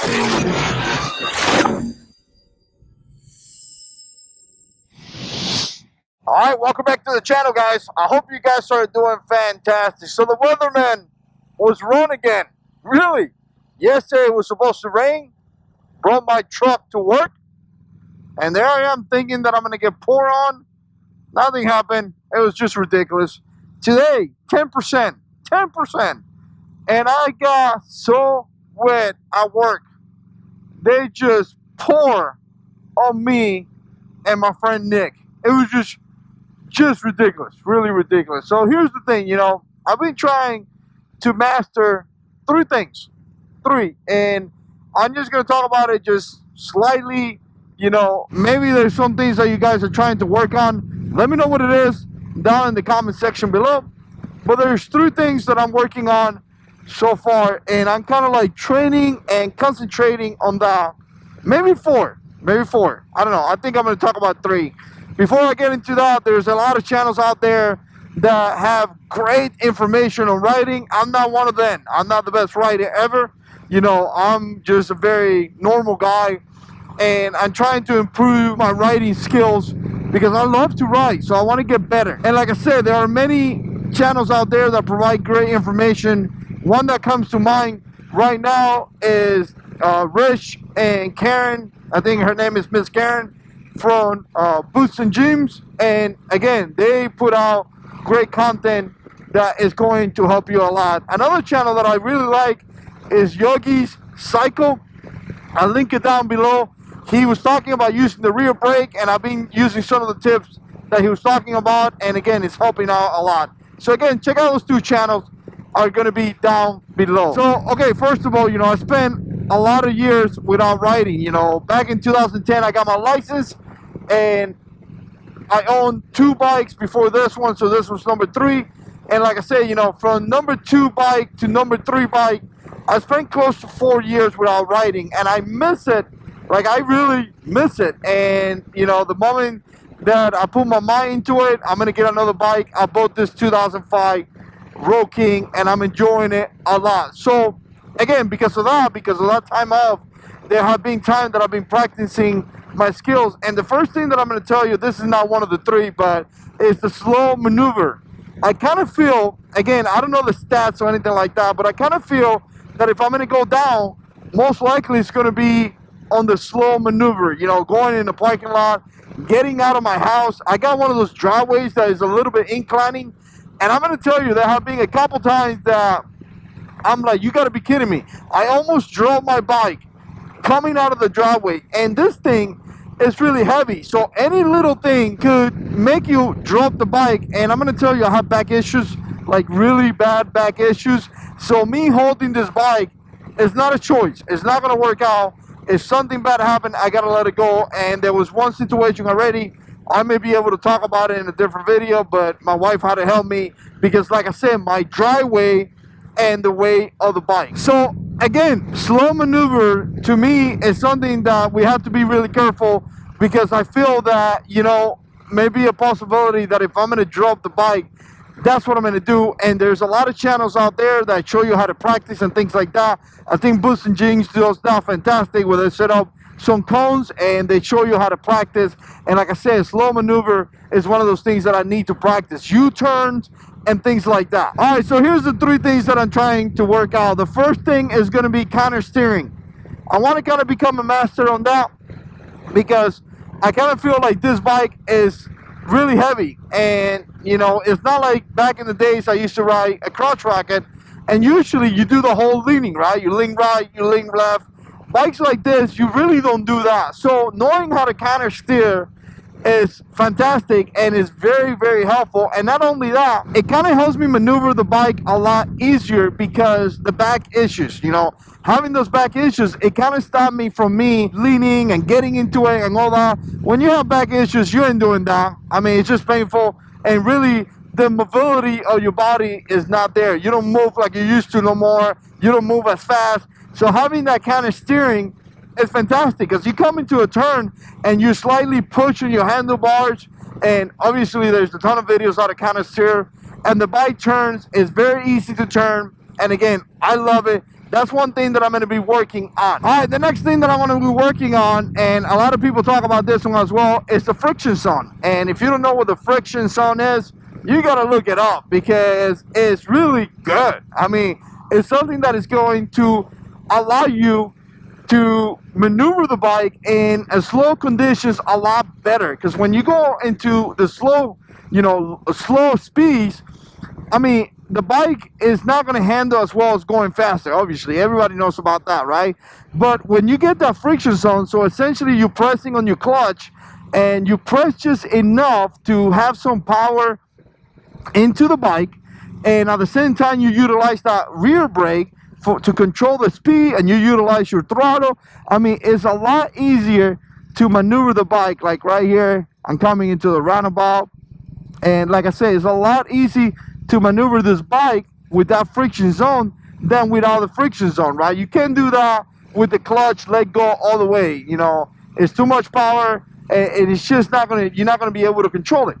Alright, welcome back to the channel, guys. I hope you guys are doing fantastic. So the weatherman was wrong again. Really? Yesterday it was supposed to rain. Brought my truck to work. And there I am thinking that I'm going to get poured on. Nothing happened. It was just ridiculous. Today, 10%. 10%. And I got so wet at work. They just pour on me and my friend Nick. It was just ridiculous. Really ridiculous. So here's the thing, you know. I've been trying to master 3 things. 3. And I'm just going to talk about it just slightly. You know, maybe there's some things that you guys are trying to work on. Let me know what it is down in the comment section below. But there's 3 things that I'm working on so far, and I'm kind of like training and concentrating on that. Maybe 4. Maybe 4. I don't know. I think I'm going to talk about 3. Before I get into that, there's a lot of channels out there that have great information on writing. I'm not one of them. I'm not the best writer ever. You know, I'm just a very normal guy. And I'm trying to improve my writing skills because I love to write, so I want to get better. And like I said, there are many channels out there that provide great information. One that comes to mind right now is Rich and Karen. I think her name is Miss Karen from Boots and Gyms. And again, they put out great content that is going to help you a lot. Another channel that I really like is Yogi's Cycle. I'll link it down below. He was talking about using the rear brake, and I've been using some of the tips that he was talking about, and again, it's helping out a lot. So again, check out those 2 channels, are going to be down below. So, okay, first of all, you know, I spent a lot of years without riding. You know, back in 2010, I got my license, and I owned 2 bikes before this one, so this was number 3. And like I said, you know, from number 2 bike to number 3 bike, I spent close to 4 years without riding, and I miss it. Like, I really miss it. And, you know, the moment that I put my mind into it, I'm going to get another bike. I bought this 2005 Road King, and I'm enjoying it a lot. So, again, because of that time off, there have been times that I've been practicing my skills. And the first thing that I'm going to tell you, this is not one of the 3, but it's the slow maneuver. I kind of feel, again, I don't know the stats or anything like that, but I kind of feel that if I'm going to go down, most likely it's going to be on the slow maneuver, you know, going in the parking lot, getting out of my house. I got one of those driveways that is a little bit inclining, and I'm going to tell you, there have been a couple times that I'm like, you got to be kidding me. I almost drove my bike coming out of the driveway, and this thing is really heavy, so any little thing could make you drop the bike. And I'm going to tell you, I have back issues, like really bad back issues. So me holding this bike is not a choice. It's not going to work out. If something bad happened, I got to let it go. And there was one situation already. I may be able to talk about it in a different video, but my wife had to help me because, like I said, my driveway and the weight of the bike. So again, slow maneuver to me is something that we have to be really careful, because I feel that, you know, maybe a possibility that if I'm going to drop the bike, that's what I'm going to do. And there's a lot of channels out there that show you how to practice and things like that. I think Boots and Gyms does that fantastic, where they set up some cones and they show you how to practice. And like I said, slow maneuver is one of those things that I need to practice. U-turns and things like that. All right, so here's the 3 things that I'm trying to work out. The first thing is going to be counter steering. I want to kind of become a master on that, because I kind of feel like this bike is really heavy. And, you know, it's not like back in the days I used to ride a crotch rocket, and usually you do the whole leaning, right? You lean right, you lean left. Bikes like this, you really don't do that. So knowing how to counter steer is fantastic and is very, very helpful. And not only that, it kind of helps me maneuver the bike a lot easier, because the back issues, you know, having those back issues, it kind of stopped me from me leaning and getting into it and all that. When you have back issues, you ain't doing that. I mean, it's just painful, and really the mobility of your body is not there. You don't move like you used to no more. You don't move as fast. So having that kind of steering is fantastic, because you come into a turn and you slightly push on your handlebars, and obviously there's a ton of videos how to counter steer, and the bike turns. Is very easy to turn, and again, I love it that's one thing that I'm going to be working on. All right, the next thing that I'm going to be working on, and a lot of people talk about this one as well, is the friction zone. And if you don't know what the friction zone is, you got to look it up because it's really good. I mean, it's something that is going to allow you to maneuver the bike in slow conditions a lot better. Because when you go into the slow, slow speeds, I mean, the bike is not going to handle as well as going faster. Obviously, everybody knows about that, right? But when you get that friction zone, so essentially you're pressing on your clutch and you press just enough to have some power into the bike, and at the same time you utilize that rear brake to control the speed, and you utilize your throttle. I mean, it's a lot easier to maneuver the bike. Like right here, I'm coming into the roundabout, and like I said, it's a lot easy to maneuver this bike with that friction zone than without the friction zone, right? You can't do that with the clutch let go all the way. It's too much power, and it's just not gonna, you're not gonna be able to control it.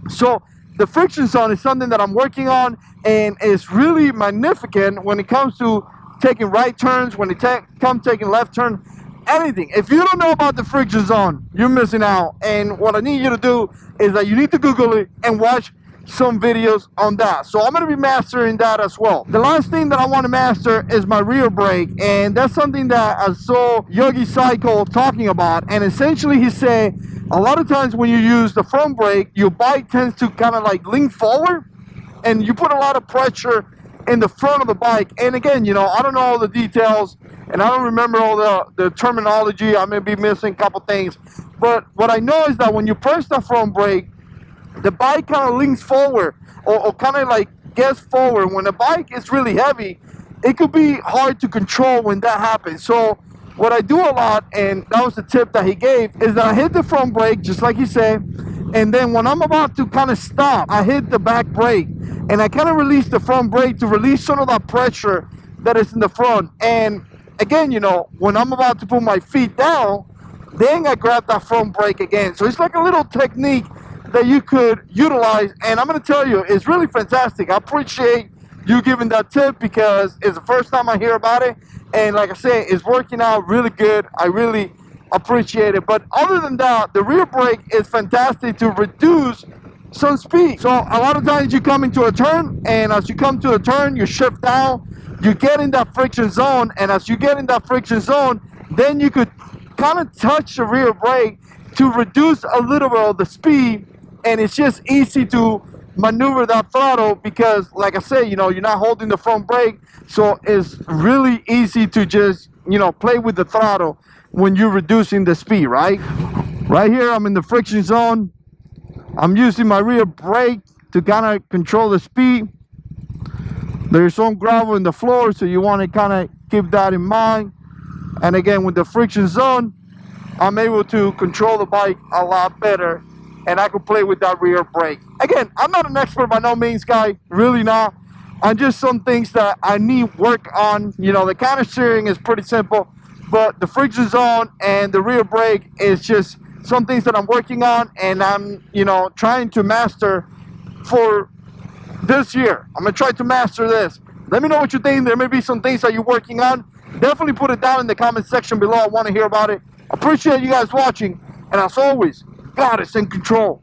So the friction zone is something that I'm working on, and it's really magnificent when it comes to taking right turns, when it comes taking left turn, anything. If you don't know about the friction zone, you're missing out. And what I need you to do is that you need to Google it and watch some videos on that. So I'm going to be mastering that as well. The last thing that I want to master is my rear brake, and that's something that I saw Yogi Cycle talking about. And essentially he said a lot of times when you use the front brake, your bike tends to kind of like lean forward, and you put a lot of pressure in the front of the bike. And again, I don't know all the details, and I don't remember all the terminology. I may be missing a couple things, but what I know is that when you press the front brake, the bike kind of leans forward, or kind of like gets forward. When the bike is really heavy, it could be hard to control when that happens. So what I do a lot, and that was the tip that he gave, is that I hit the front brake, just like he said, and then when I'm about to kind of stop, I hit the back brake, and I kind of release the front brake to release some of that pressure that is in the front. And again, when I'm about to put my feet down, then I grab that front brake again. So it's like a little technique that you could utilize, and I'm going to tell you, it's really fantastic. I appreciate you giving that tip because it's the first time I hear about it, and like I said, it's working out really good. I really appreciate it. But other than that, the rear brake is fantastic to reduce some speed. So a lot of times you come into a turn, and as you come to a turn, you shift down, you get in that friction zone, and as you get in that friction zone, then you could kind of touch the rear brake to reduce a little bit of the speed. And it's just easy to maneuver that throttle because, like I said, you're not holding the front brake, so it's really easy to just play with the throttle when you're reducing the speed. Right here, I'm in the friction zone. I'm using my rear brake to kind of control the speed. There's some gravel in the floor, so you want to kind of keep that in mind. And again, with the friction zone, I'm able to control the bike a lot better, and I can play with that rear brake. Again, I'm not an expert by no means, guy, really not. I'm just some things that I need work on. The counter steering is pretty simple, but the friction zone and the rear brake is just some things that I'm working on, and I'm, trying to master for this year. I'm gonna try to master this. Let me know what you think. There may be some things that you're working on. Definitely put it down in the comment section below. I want to hear about it. Appreciate you guys watching, and as always, God is in control.